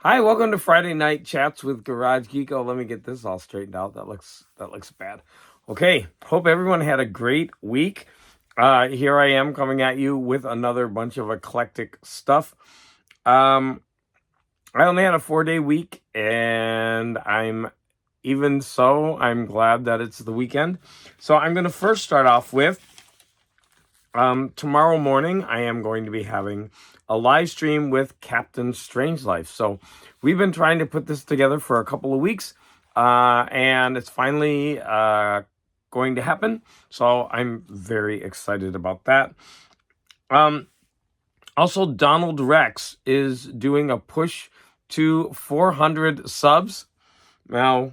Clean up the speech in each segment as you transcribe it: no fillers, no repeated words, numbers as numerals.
Hi, welcome to Friday Night Chats with Garage Geeko. Let me get this all straightened out. That looks bad. Okay, hope everyone had a great week. Here I am coming at you with another bunch of eclectic stuff. I only had a 4-day week, and I'm glad that it's the weekend. So I'm going to first start off with tomorrow morning, I am going to be having a live stream with Captain Strangelife. So we've been trying to put this together for a couple of weeks, and it's finally going to happen. So I'm very excited about that. Also, Donald Rex is doing a push to 400 subs. Now,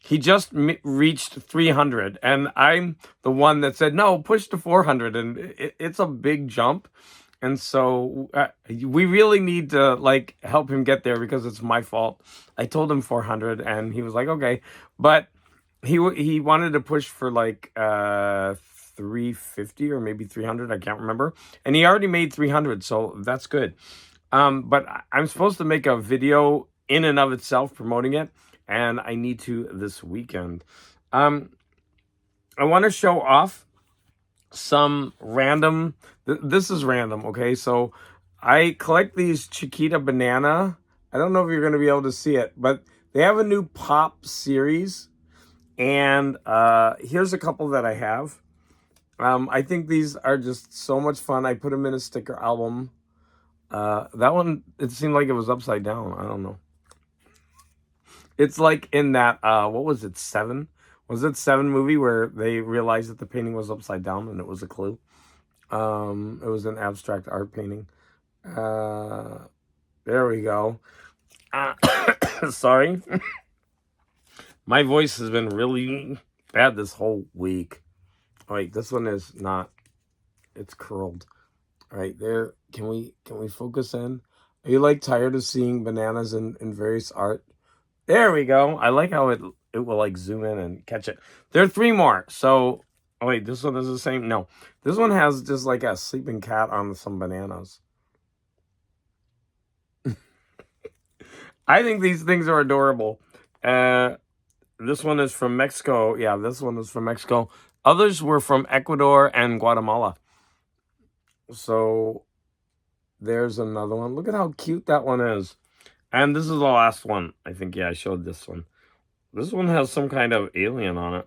he just reached 300, and I'm the one that said, no, push to 400, and it's a big jump. And so we really need to help him get there because it's my fault. I told him 400, and he was like, okay. But he wanted to push for 350 or maybe 300. I can't remember. And he already made 300, so that's good. But I'm supposed to make a video in and of itself promoting it, and I need to this weekend. I want to show off some random. This is random, okay? So I collect these Chiquita banana. I don't know if you're going to be able to see it, but they have a new pop series, and here's a couple that I have. I think these are just so much fun. I put them in a sticker album. That one, it seemed like it was upside down. I don't know. It's like in that, what was it, 7? Was it 7 movie where they realized that the painting was upside down and it was a clue? It was an abstract art painting. There we go. Sorry. My voice has been really bad this whole week. All right, this one is not, it's curled. All right, there. Can we focus in? Are you tired of seeing bananas in various art? There we go. I like how it will zoom in and catch it. There are 3 more. So, oh wait, this one is the same. No, this one has just a sleeping cat on some bananas. I think these things are adorable. This one is from Mexico. Yeah, this one is from Mexico. Others were from Ecuador and Guatemala. So there's another one. Look at how cute that one is. And this is the last one. I think, yeah, I showed this one. This one has some kind of alien on it.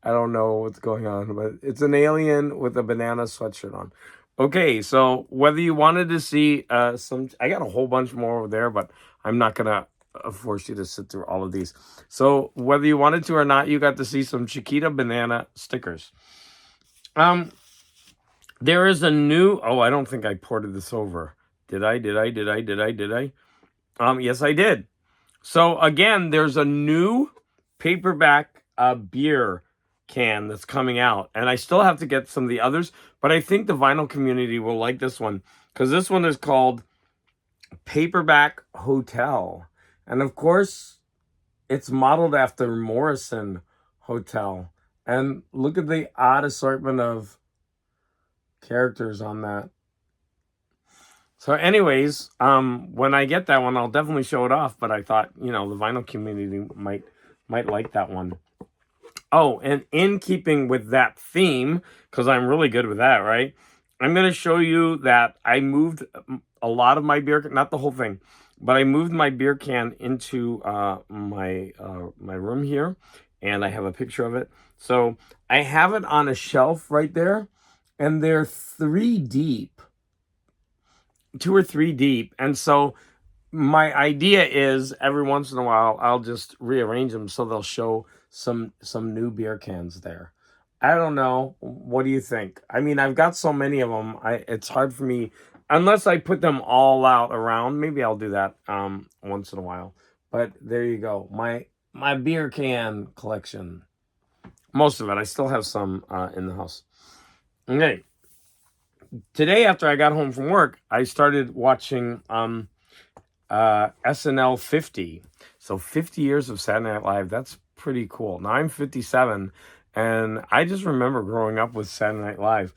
I don't know what's going on, but it's an alien with a banana sweatshirt on. Okay, so whether you wanted to see some... I got a whole bunch more over there, but I'm not going to force you to sit through all of these. So whether you wanted to or not, you got to see some Chiquita banana stickers. There is a new... Oh, I don't think I ported this over. Did I? Yes, I did. So again, there's a new paperback beer can that's coming out, and I still have to get some of the others, but I think the vinyl community will like this one because this one is called Paperback Hotel, and of course, it's modeled after Morrison Hotel. And look at the odd assortment of characters on that. So anyways, when I get that one, I'll definitely show it off. But I thought, the vinyl community might like that one. Oh, and in keeping with that theme, because I'm really good with that, right? I'm going to show you that I moved a lot of my beer, not the whole thing, but I moved my beer can into my room here, and I have a picture of it. So I have it on a shelf right there, and they're 3 deep. 2 or 3 deep. And so my idea is every once in a while I'll just rearrange them so they'll show some new beer cans there. I don't know. What do you think? I mean, I've got so many of them. It's hard for me unless I put them all out around. Maybe I'll do that once in a while. But there you go. My beer can collection. Most of it. I still have some in the house. Okay. Today, after I got home from work, I started watching SNL 50. So 50 years of Saturday Night Live. That's pretty cool. Now I'm 57, and I just remember growing up with Saturday Night Live.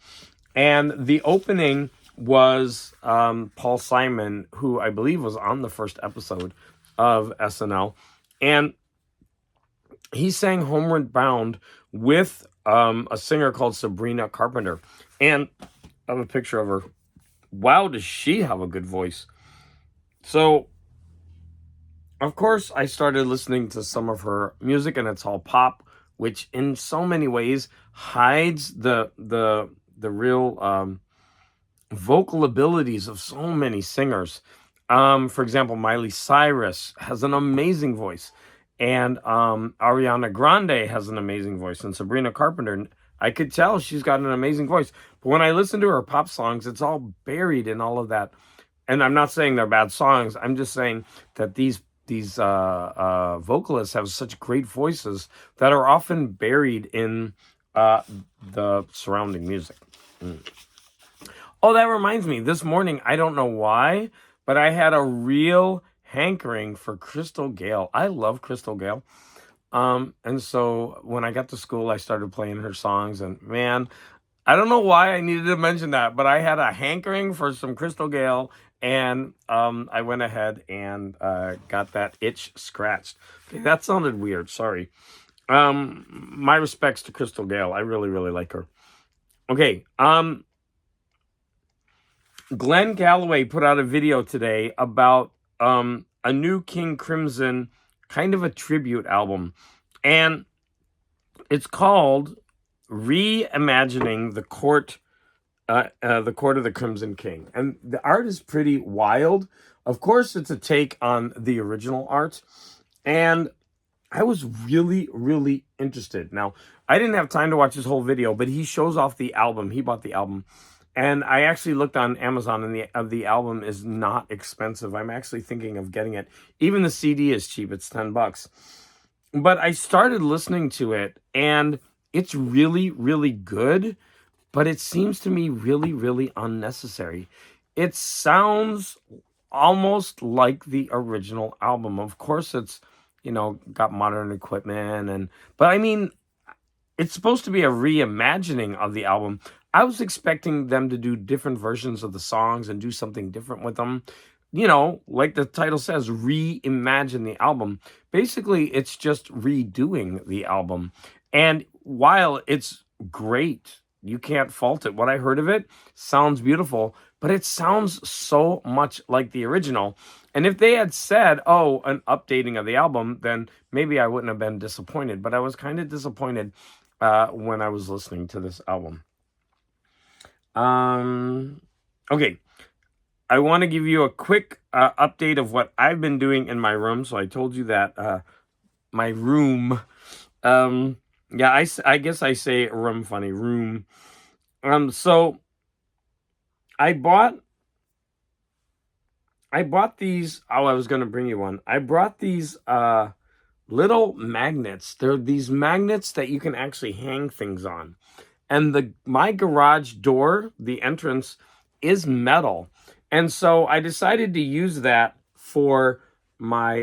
And the opening was Paul Simon, who I believe was on the first episode of SNL. And he sang Homeward Bound with a singer called Sabrina Carpenter. And I have a picture of her. Wow, does she have a good voice. So, of course, I started listening to some of her music, and it's all pop, which in so many ways hides the real vocal abilities of so many singers. For example, Miley Cyrus has an amazing voice, and Ariana Grande has an amazing voice, and Sabrina Carpenter, I could tell she's got an amazing voice. But when I listen to her pop songs, it's all buried in all of that. And I'm not saying they're bad songs. I'm just saying that these vocalists have such great voices that are often buried in the surrounding music. Oh, that reminds me. This morning, I don't know why, but I had a real hankering for Crystal Gayle. I love Crystal Gayle. And so when I got to school, I started playing her songs, and man, I don't know why I needed to mention that, but I had a hankering for some Crystal Gayle, and I went ahead and got that itch scratched. Okay, that sounded weird. Sorry. My respects to Crystal Gayle. I really, really like her. Okay. Glenn Galloway put out a video today about a new King Crimson kind of a tribute album, and it's called Reimagining the Court of the Crimson King. And the art is pretty wild. Of course, it's a take on the original art, and I was really, really interested. Now, I didn't have time to watch his whole video, but he shows off the album. He bought the album. And I actually looked on Amazon, and the album is not expensive. I'm actually thinking of getting it. Even the CD is cheap. It's $10. But I started listening to it, and it's really, really good. But it seems to me really, really unnecessary. It sounds almost like the original album. Of course, it's, got modern equipment. But I mean, it's supposed to be a reimagining of the album. I was expecting them to do different versions of the songs and do something different with them. Like the title says, reimagine the album. Basically, it's just redoing the album. And while it's great, you can't fault it. What I heard of it sounds beautiful, but it sounds so much like the original. And if they had said, an updating of the album, then maybe I wouldn't have been disappointed. But I was kind of disappointed when I was listening to this album. Okay. I want to give you a quick update of what I've been doing in my room. So I told you that my room. I guess I say room funny. Room. So I bought these. Oh, I was going to bring you one. I brought these little magnets. They're these magnets that you can actually hang things on. And my garage door, the entrance, is metal. And so I decided to use that for my,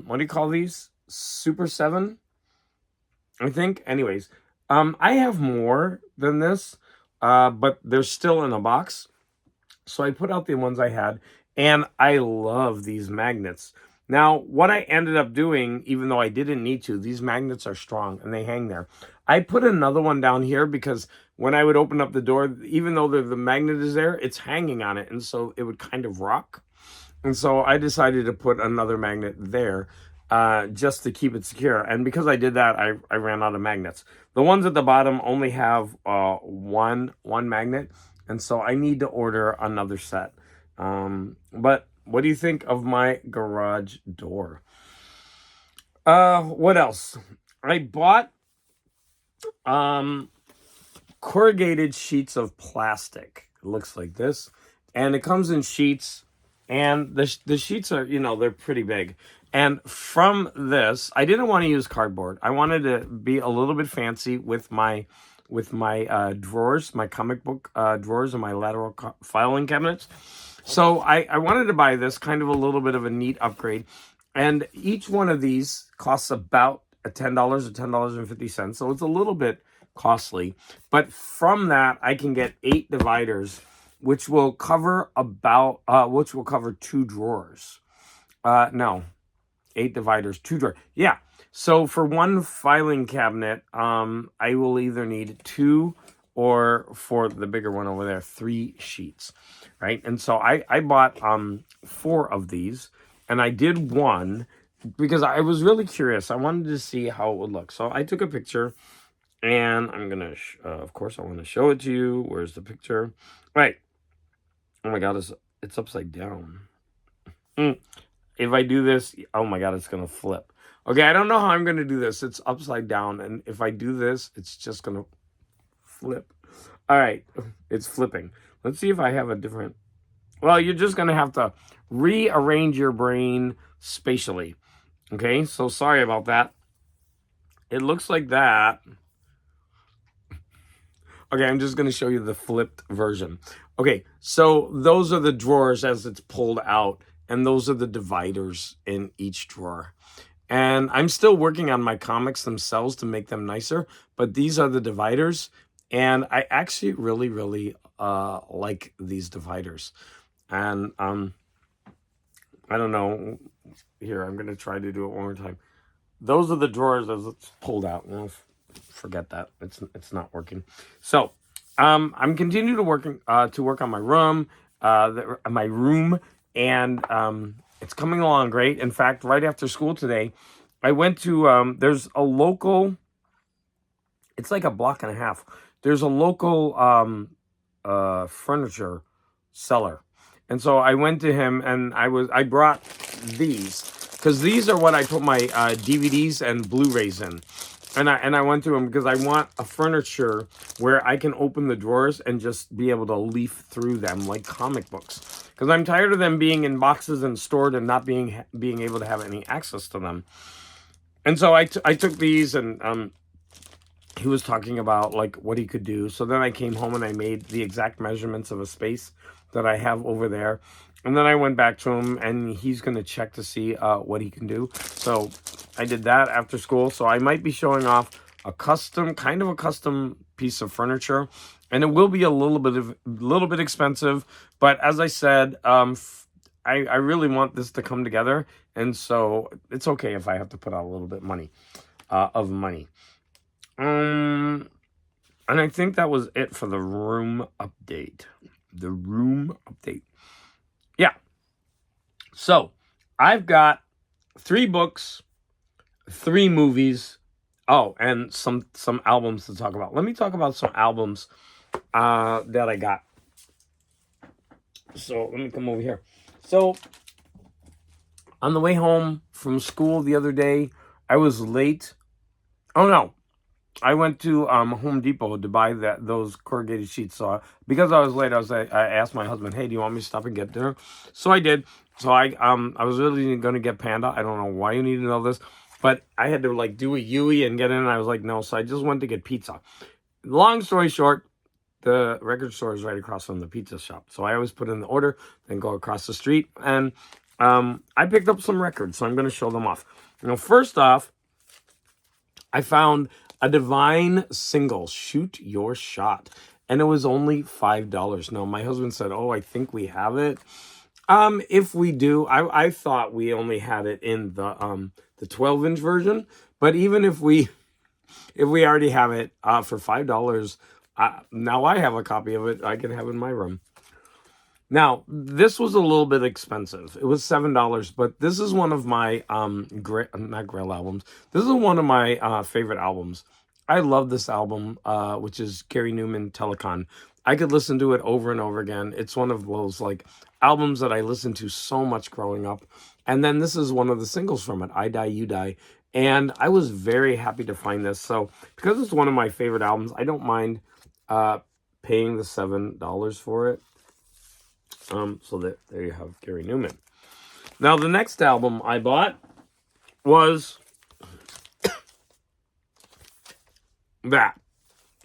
what do you call these? Super 7, I think. Anyways, I have more than this, but they're still in a box. So I put out the ones I had, and I love these magnets. Now, what I ended up doing, even though I didn't need to, these magnets are strong and they hang there. I put another one down here because when I would open up the door, even though the magnet is there, it's hanging on it. And so it would kind of rock. And so I decided to put another magnet there just to keep it secure. And because I did that, I ran out of magnets. The ones at the bottom only have one magnet. And so I need to order another set. But what do you think of my garage door? What else? I bought corrugated sheets of plastic. It looks like this, and it comes in sheets, and the sheets are, they're pretty big. And from this, I didn't want to use cardboard. I wanted to be a little bit fancy with my drawers, my comic book drawers, and my lateral filing cabinets. So I wanted to buy this, kind of a little bit of a neat upgrade. And each one of these costs about $10 or $10.50. So it's a little bit costly. But from that, I can get 8 dividers which will cover which will cover 2 drawers. No, 8 dividers, 2 drawers. Yeah. So for one filing cabinet, I will either need 2, or for the bigger one over there, 3 sheets, right? And so I bought 4 of these, and I did one because I was really curious. I wanted to see how it would look. So I took a picture, and I'm gonna, of course, I want to show it to you. Where's the picture? Right. Oh my God, it's upside down. If I do this, oh my God, it's gonna flip. Okay, I don't know how I'm gonna do this. It's upside down, and if I do this, it's just gonna flip. All right, it's flipping. Let's see if I have a different. Well, you're just gonna have to rearrange your brain spatially. Okay, so sorry about that. It looks like that. Okay, I'm just gonna show you the flipped version. Okay, so those are the drawers as it's pulled out, and those are the dividers in each drawer. And I'm still working on my comics themselves to make them nicer, but these are the dividers. And I actually really, really like these dividers. And I don't know. Here, I'm going to try to do it one more time. Those are the drawers as it's pulled out. Well, forget that. It's not working. So I'm continuing to work on my room, and it's coming along great. In fact, right after school today, I went to there's a local. It's like a block and a half. There's a local furniture seller, and so I went to him, and I brought these because these are what I put my DVDs and Blu-rays in. And I went to him because I want a furniture where I can open the drawers and just be able to leaf through them like comic books. Because I'm tired of them being in boxes and stored and not being able to have any access to them. And so I took these, and he was talking about like what he could do. So then I came home and I made the exact measurements of a space that I have over there. And then I went back to him, and he's going to check to see what he can do. So I did that after school. So I might be showing off a custom piece of furniture, and it will be a little bit expensive. But as I said, I really want this to come together, and so it's okay if I have to put out a little bit of money. And I think that was it for the room update. Yeah. So I've got 3 books, 3 movies. Oh, and some albums to talk about. Let me talk about some albums that I got. So let me come over here. So on the way home from school the other day, I was late. Oh no. I went to Home Depot to buy those corrugated sheets. So because I was late, I asked my husband, "Hey, do you want me to stop and get dinner?" So I did. So I was really going to get Panda. I don't know why you need to know this, but I had to like do a Yui and get in. And I was like, no. So I just went to get pizza. Long story short, the record store is right across from the pizza shop. So I always put in the order, then go across the street, and I picked up some records. So I'm going to show them off. First off, I found a Divine single, Shoot Your Shot. And it was only $5. Now, my husband said, "Oh, I think we have it." If we do, I thought we only had it in the 12-inch version. But even if we already have it for $5, now I have a copy of it. I can have it in my room. Now, this was a little bit expensive. It was $7, but this is one of my not Grail albums. This is one of my favorite albums. I love this album, which is Gary Newman, Telecon. I could listen to it over and over again. It's one of those like albums that I listened to so much growing up. And then this is one of the singles from it, I Die, You Die. And I was very happy to find this. So because it's one of my favorite albums, I don't mind paying the $7 for it. So there you have Gary Newman. Now, the next album I bought was that,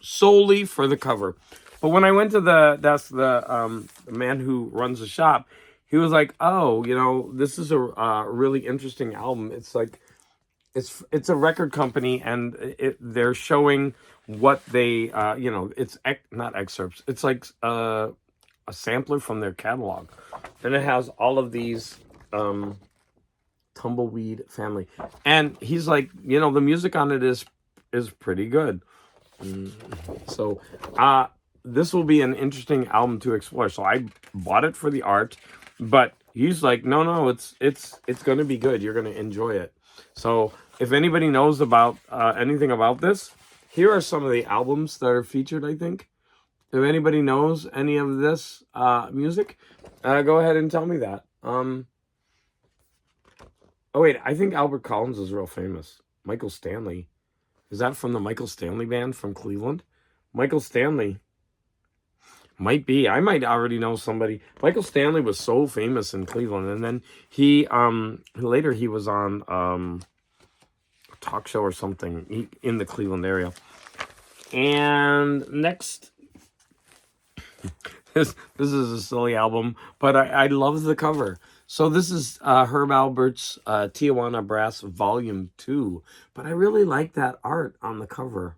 solely for the cover. But when I went to the man who runs the shop, he was like, "Oh, this is a really interesting album. It's like, it's a record company, and they're showing what they, it's not excerpts. It's like a sampler from their catalog, and it has all of these Tumbleweed Family, and he's like, you know, the music on it is pretty good. So this will be an interesting album to explore. So I bought it for the art, but he's like, no, it's going to be good. You're going to enjoy it. So if anybody knows about anything about this, here are some of the albums that are featured, I think. If anybody knows any of this music, go ahead and tell me that. Oh wait, I think Albert Collins is real famous. Michael Stanley. Is that from the Michael Stanley Band from Cleveland? Michael Stanley. Might be. I might already know somebody. Michael Stanley was so famous in Cleveland, and then he later he was on a talk show or something in the Cleveland area. And next, this is a silly album, but I love the cover. So this is Herb Alpert's Tijuana Brass Volume 2. But I really like that art on the cover.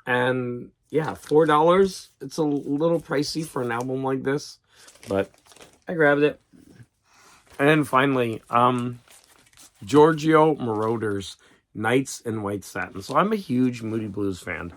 And yeah, $4. It's a little pricey for an album like this, but I grabbed it. And finally, Giorgio Moroder's Nights in White Satin. So I'm a huge Moody Blues fan,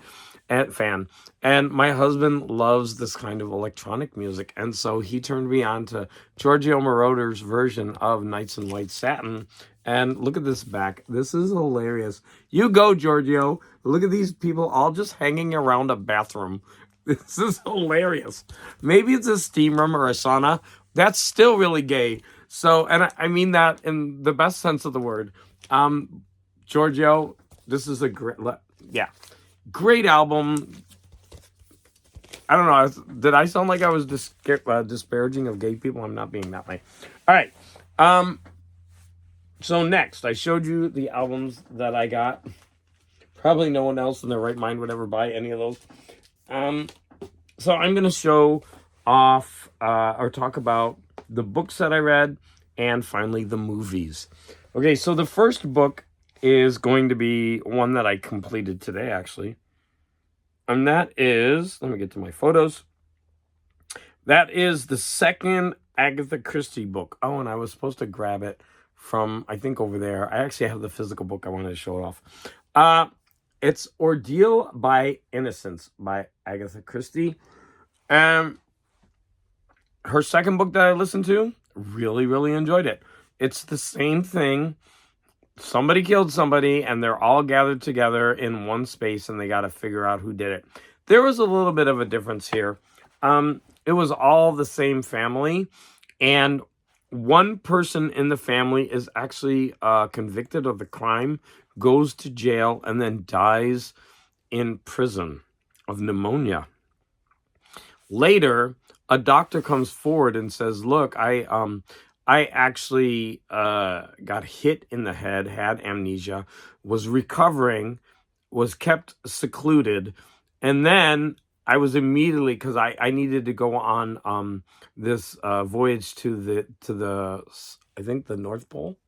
and my husband loves this kind of electronic music, and so he turned me on to Giorgio Moroder's version of Nights in White Satin. And look at this back. This is hilarious. You go, Giorgio. Look at these people all just hanging around a bathroom. This is hilarious. Maybe it's a steam room or a sauna. That's still really gay. So, and I mean that in the best sense of the word. Giorgio, this is a great album. I don't know. Did I sound like I was disparaging of gay people? I'm not being that way. All right. So next, I showed you the albums that I got. Probably no one else in their right mind would ever buy any of those. So I'm going to show off or talk about the books that I read, and finally the movies. Okay, so the first book is going to be one that I completed today, actually. And that is, let me get to my photos. That is the second Agatha Christie book. Oh, and I was supposed to grab it from, I think, over there. I actually have the physical book. I wanted to show it off. It's Ordeal by Innocence by Agatha Christie. Her second book that I listened to, really, really enjoyed it. It's the same thing. Somebody killed somebody, and they're all gathered together in one space, and they got to figure out who did it. There was a little bit of a difference here. It was all the same family, and one person in the family is actually convicted of the crime, goes to jail, and then dies in prison of pneumonia. Later, a doctor comes forward and says, look, I actually got hit in the head, had amnesia, was recovering, was kept secluded, and then I was immediately, because I needed to go on this voyage to the I think the North Pole.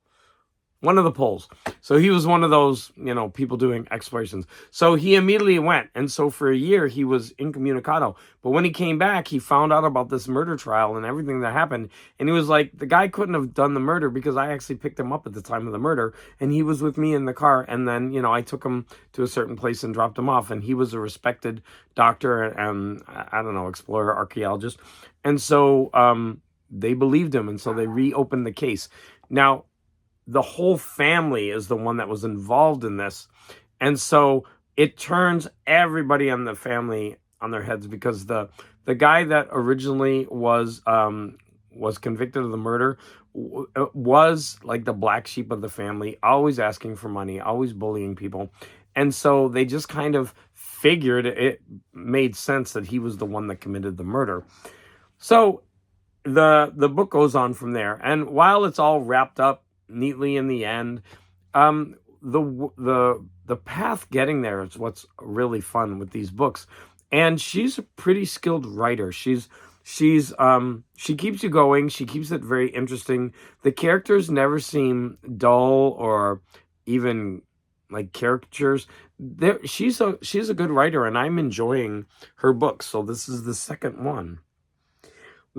One of the poles. So he was one of those, people doing explorations. So he immediately went. And so for a year, he was incommunicado. But when he came back, he found out about this murder trial and everything that happened. And he was like, the guy couldn't have done the murder because I actually picked him up at the time of the murder. And he was with me in the car. And then, I took him to a certain place and dropped him off. And he was a respected doctor and, explorer, archaeologist. And so they believed him. And so they reopened the case. Now, the whole family is the one that was involved in this. And so it turns everybody in the family on their heads, because the guy that originally was convicted of the murder was like the black sheep of the family, always asking for money, always bullying people. And so they just kind of figured it made sense that he was the one that committed the murder. So the book goes on from there. And while it's all wrapped up neatly in the end, the path getting there is what's really fun with these books. And she's a pretty skilled writer. She keeps you going. She keeps it very interesting. The characters never seem dull or even like caricatures. She's a good writer, and I'm enjoying her books. So this is the second one.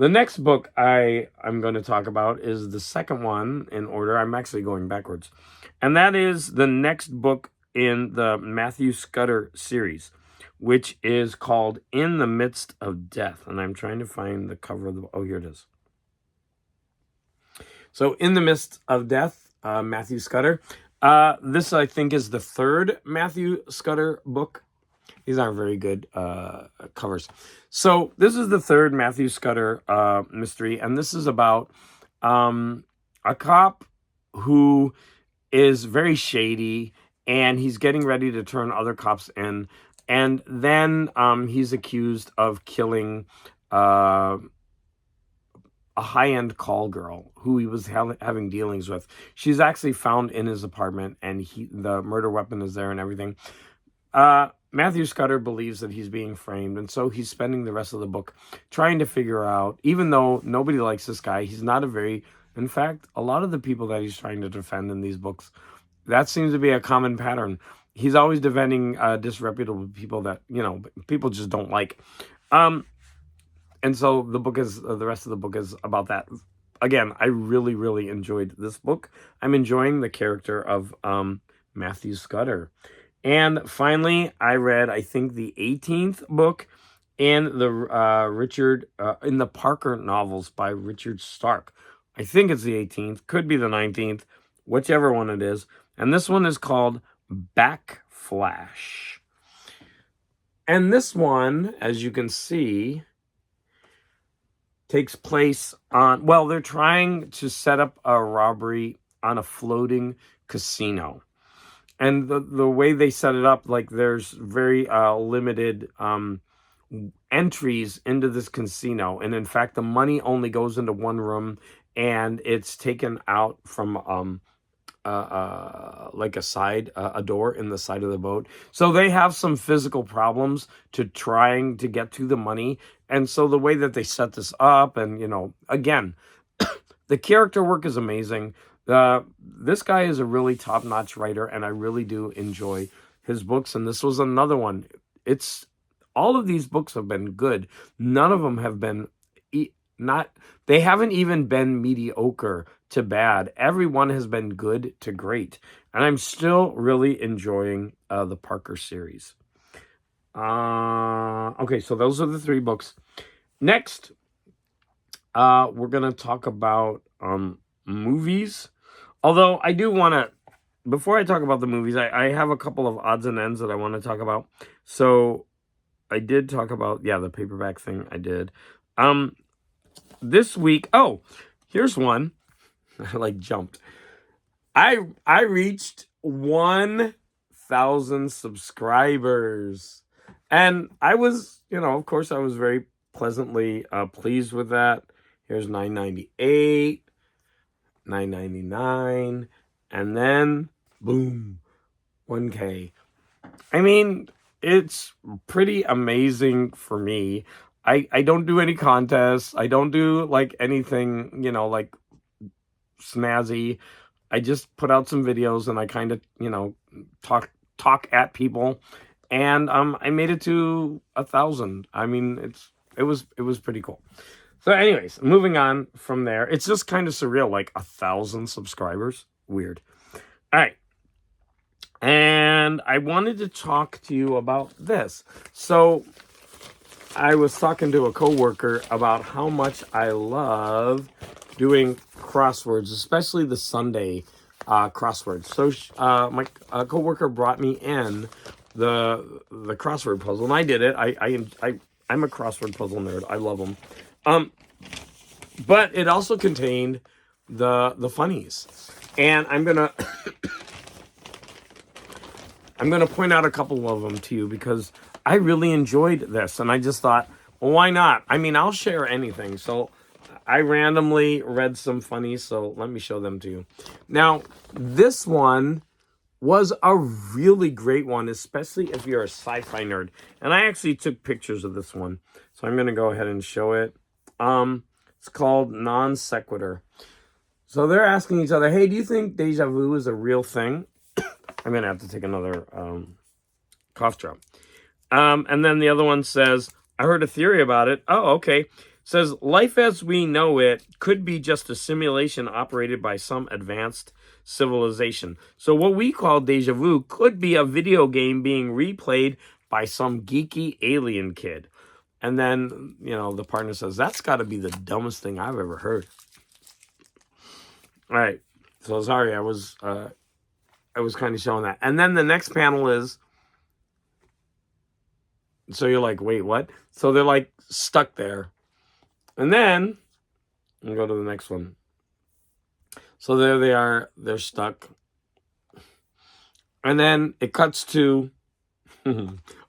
The next book I'm going to talk about is the second one in order. I'm actually going backwards. And that is the next book in the Matthew Scudder series, which is called In the Midst of Death. And I'm trying to find the cover of the... Oh, here it is. So In the Midst of Death, Matthew Scudder. This, I think, is the third Matthew Scudder book. These aren't very good covers. So this is the third Matthew Scudder mystery, and this is about a cop who is very shady, and he's getting ready to turn other cops in, and then he's accused of killing a high-end call girl who he was having dealings with. She's actually found in his apartment, and the murder weapon is there and everything. Matthew Scudder believes that he's being framed, and so he's spending the rest of the book trying to figure out, even though nobody likes this guy, he's not a very... In fact, a lot of the people that he's trying to defend in these books, that seems to be a common pattern. He's always defending disreputable people that, people just don't like. And so the rest of the book is about that. Again, I really, really enjoyed this book. I'm enjoying the character of Matthew Scudder. And finally, I read, I think, the 18th book in the Parker novels by Richard Stark. I think it's the 18th, could be the 19th, whichever one it is. And this one is called Backflash. And this one, as you can see, takes place on... Well, they're trying to set up a robbery on a floating casino. And the way they set it up, like there's very limited entries into this casino. And in fact, the money only goes into one room, and it's taken out from like a door in the side of the boat. So they have some physical problems to trying to get to the money. And so the way that they set this up, and, again, the character work is amazing. This guy is a really top-notch writer, and I really do enjoy his books. And this was another one. All of these books have been good. None of them have been they haven't even been mediocre to bad. Everyone has been good to great. And I'm still really enjoying the Parker series. Okay, so those are the three books. Next, we're going to talk about movies. Although I do want to, before I talk about the movies, I have a couple of odds and ends that I want to talk about. So I did talk about, the paperback thing I did. This week, here's one. I jumped. I reached 1,000 subscribers. And I was, of course, I was very pleasantly pleased with that. Here's 998. 999, and then boom, 1K. I mean, it's pretty amazing for me. I don't do any contests. I don't do anything, like snazzy. I just put out some videos, and I kind of, talk at people, and I made it to 1,000. I mean, it was pretty cool. So anyways, moving on from there. It's just kind of surreal, 1,000 subscribers. Weird. All right. And I wanted to talk to you about this. So I was talking to a coworker about how much I love doing crosswords, especially the Sunday crosswords. So my coworker brought me in the crossword puzzle, and I did it. I'm a crossword puzzle nerd. I love them. But it also contained the funnies, and I'm gonna point out a couple of them to you because I really enjoyed this, and I just thought, well, why not? I mean, I'll share anything. So I randomly read some funnies, so let me show them to you. Now, this one was a really great one, especially if you're a sci-fi nerd. And I actually took pictures of this one, so I'm gonna go ahead and show it. It's called Non Sequitur. So they're asking each other, hey, do you think deja vu is a real thing? I'm going to have to take another cough drop. And then the other one says, I heard a theory about it. Oh, okay. says, life as we know it could be just a simulation operated by some advanced civilization. So what we call deja vu could be a video game being replayed by some geeky alien kid. And then, the partner says, that's got to be the dumbest thing I've ever heard. All right. So sorry, I was kind of showing that. And then the next panel is, so you're like, wait, what? So they're like stuck there. And then, we'll go to the next one. So there they are. They're stuck. And then it cuts to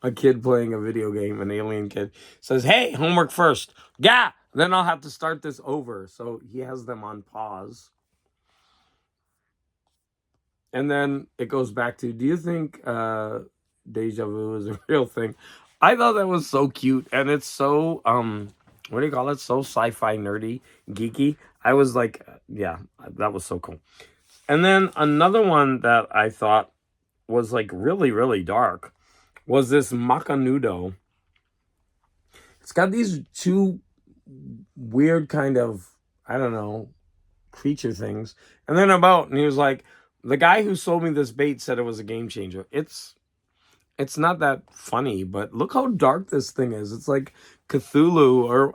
a kid playing a video game, an alien kid. Says, hey, homework first. Yeah, then I'll have to start this over. So he has them on pause. And then it goes back to, do you think deja vu is a real thing? I thought that was so cute. And it's so, what do you call it? So sci-fi nerdy, geeky. I was like, yeah, that was so cool. And then another one that I thought was like really, really dark was this Macanudo. It's got these two weird kind of, I don't know, creature things. And then and he was like, the guy who sold me this bait said it was a game changer. It's not that funny, but look how dark this thing is. It's like Cthulhu, or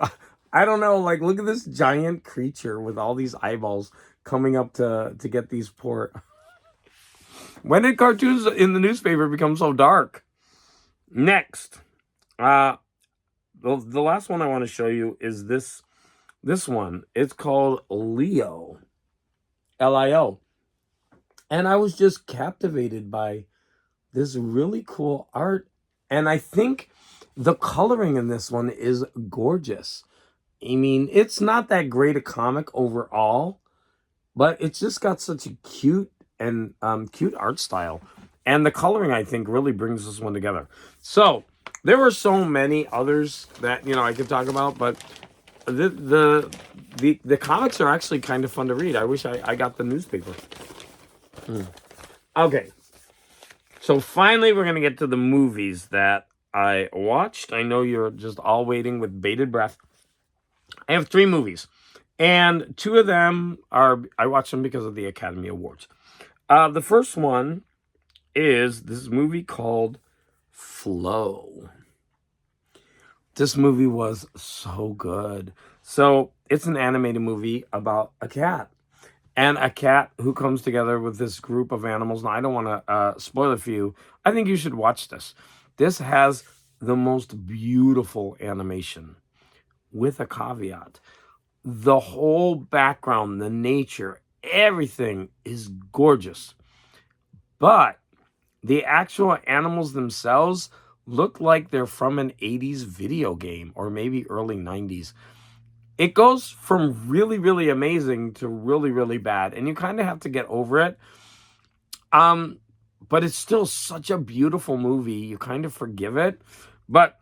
I don't know, like look at this giant creature with all these eyeballs coming up to get these poor. When did cartoons in the newspaper become so dark? Next, the last one I want to show you is this one. It's called Lio, Lio. And I was just captivated by this really cool art. And I think the coloring in this one is gorgeous. I mean, it's not that great a comic overall, but it's just got such a cute art style. And the coloring, I think, really brings this one together. So there were so many others that, I could talk about, but the comics are actually kind of fun to read. I wish I got the newspaper. Okay. So finally, we're going to get to the movies that I watched. I know you're just all waiting with bated breath. I have 3 movies. And 2 of them I watched them because of the Academy Awards. The first one is this movie called Flow. This movie was so good. So it's an animated movie about a cat. And a cat who comes together with this group of animals. Now, I don't want to spoil it for you. I think you should watch this. This has the most beautiful animation with a caveat. The whole background, the nature, everything is gorgeous. But the actual animals themselves look like they're from an 80s video game or maybe early 90s. It goes from really, really amazing to really, really bad. And you kind of have to get over it. But it's still such a beautiful movie. You kind of forgive it. But,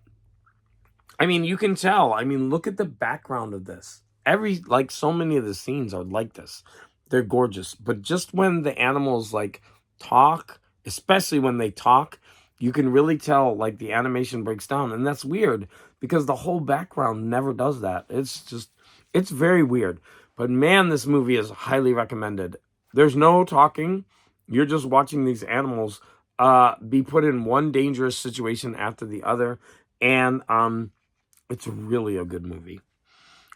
I mean, you can tell. I mean, look at the background of this. So many of the scenes are like this. They're gorgeous. But just when the animals, talk, especially when they talk, you can really tell, the animation breaks down. And that's weird because the whole background never does that. It's very weird. But man, this movie is highly recommended. There's no talking. You're just watching these animals be put in one dangerous situation after the other. And it's really a good movie.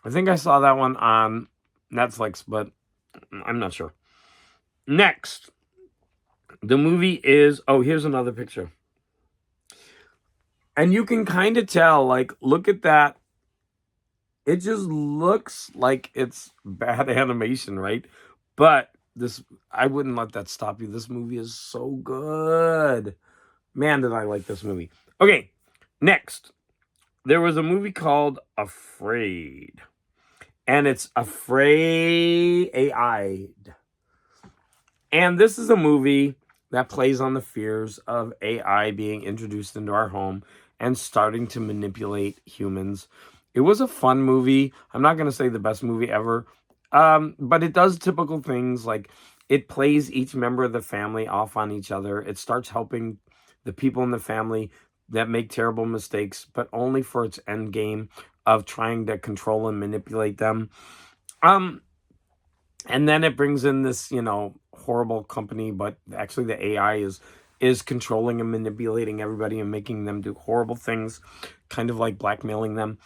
I think I saw that one on Netflix, but I'm not sure. Next, the movie is... Oh, here's another picture. And you can kind of tell, look at that. It just looks like it's bad animation, right? But I wouldn't let that stop you. This movie is so good. Man, did I like this movie. Okay, next. There was a movie called Afraid. And it's Afraid. And this is a movie that plays on the fears of AI being introduced into our home and starting to manipulate humans. It was a fun movie. I'm not going to say the best movie ever, but it does typical things like it plays each member of the family off on each other. It starts helping the people in the family that make terrible mistakes, but only for its end game of trying to control and manipulate them. And then it brings in this, horrible company, but actually the AI is controlling and manipulating everybody and making them do horrible things, kind of like blackmailing them.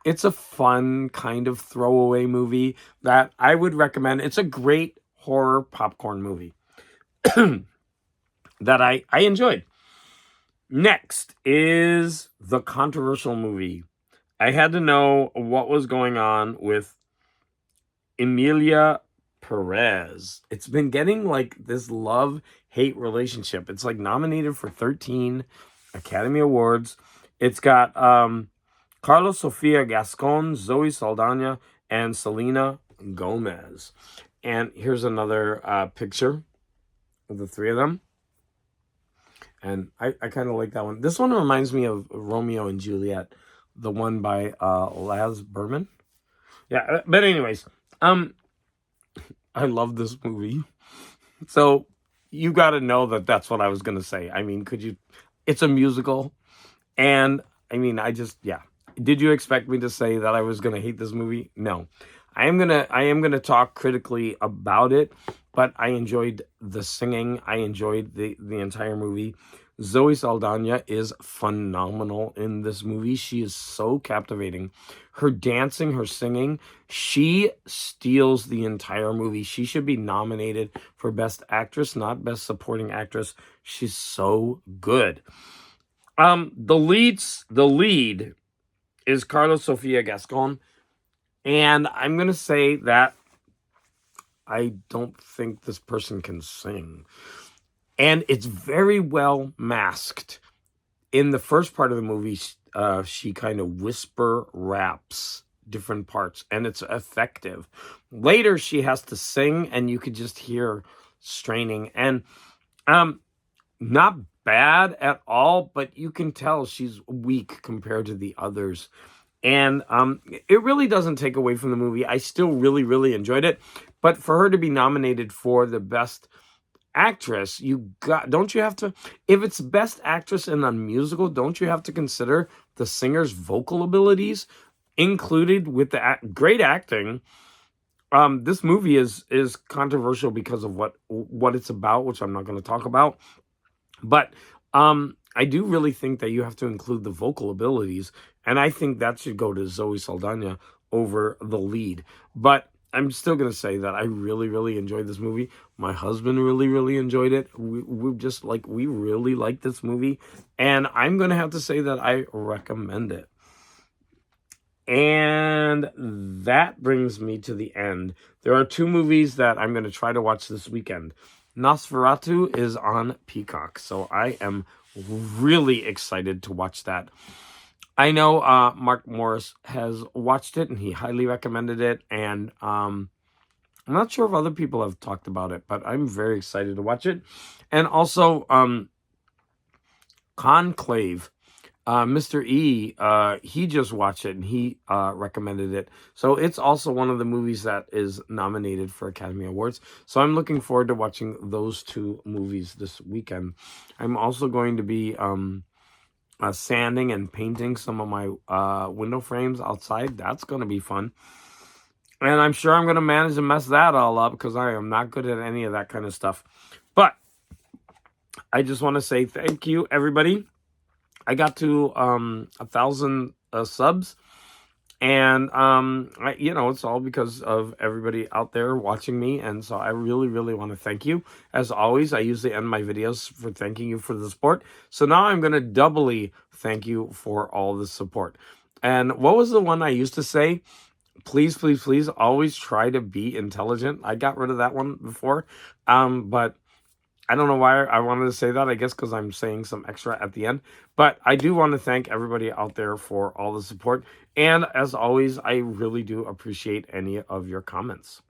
It's a fun kind of throwaway movie that I would recommend. It's a great horror popcorn movie that I enjoyed. Next is the controversial movie. I had to know what was going on with Emilia Perez. It's been getting like this love-hate relationship. It's like nominated for 13 Academy Awards. It's got Carlos Sofia Gascon, Zoe Saldana, and Selena Gomez. And here's another picture of the three of them. And I kind of like that one. This one reminds me of Romeo and Juliet, the one by Laz Berman. Yeah, but anyways, I love this movie. So you got to know that that's what I was going to say. I mean, it's a musical. And I mean, yeah. Did you expect me to say that I was going to hate this movie? No. I am going to talk critically about it, but I enjoyed the singing. I enjoyed the entire movie. Zoe Saldana is phenomenal in this movie. She is so captivating. Her dancing, her singing, she steals the entire movie. She should be nominated for Best Actress, not Best Supporting Actress. She's so good. The lead is Carlos Sofia Gascon, and I'm going to say that I don't think this person can sing. And it's very well masked. In the first part of the movie, she kind of whisper raps different parts, and it's effective. Later, she has to sing, and you could just hear straining. And not bad at all, but you can tell she's weak compared to the others. And it really doesn't take away from the movie. I still really, really enjoyed it. But for her to be nominated for the Best Actress, don't you have to, if it's Best Actress in a musical, don't you have to consider the singer's vocal abilities included with the great acting? This movie is controversial because of what it's about, which I'm not going to talk about. But I do really think that you have to include the vocal abilities, and I think that should go to Zoe Saldana over the lead. But I'm still going to say that I really, really enjoyed this movie. My husband really, really enjoyed it. We really like this movie. And I'm going to have to say that I recommend it. And that brings me to the end. There are two movies that I'm going to try to watch this weekend. Nosferatu is on Peacock, so I am really excited to watch that. I know Mark Morris has watched it, and he highly recommended it, and I'm not sure if other people have talked about it, but I'm very excited to watch it. And also, Conclave, Mr. E, he just watched it, and he recommended it. So it's also one of the movies that is nominated for Academy Awards. So I'm looking forward to watching those two movies this weekend. I'm also going to be sanding and painting some of my window frames outside. That's going to be fun. And I'm sure I'm going to manage to mess that all up because I am not good at any of that kind of stuff. But I just want to say thank you, everybody. I got to 1,000 subs. And, it's all because of everybody out there watching me. And so I really, really want to thank you. As always, I usually end my videos for thanking you for the support. So now I'm going to doubly thank you for all the support. And what was the one I used to say? Please, please, please always try to be intelligent. I got rid of that one before. But I don't know why I wanted to say that. I guess because I'm saying some extra at the end. But I do want to thank everybody out there for all the support. And as always, I really do appreciate any of your comments.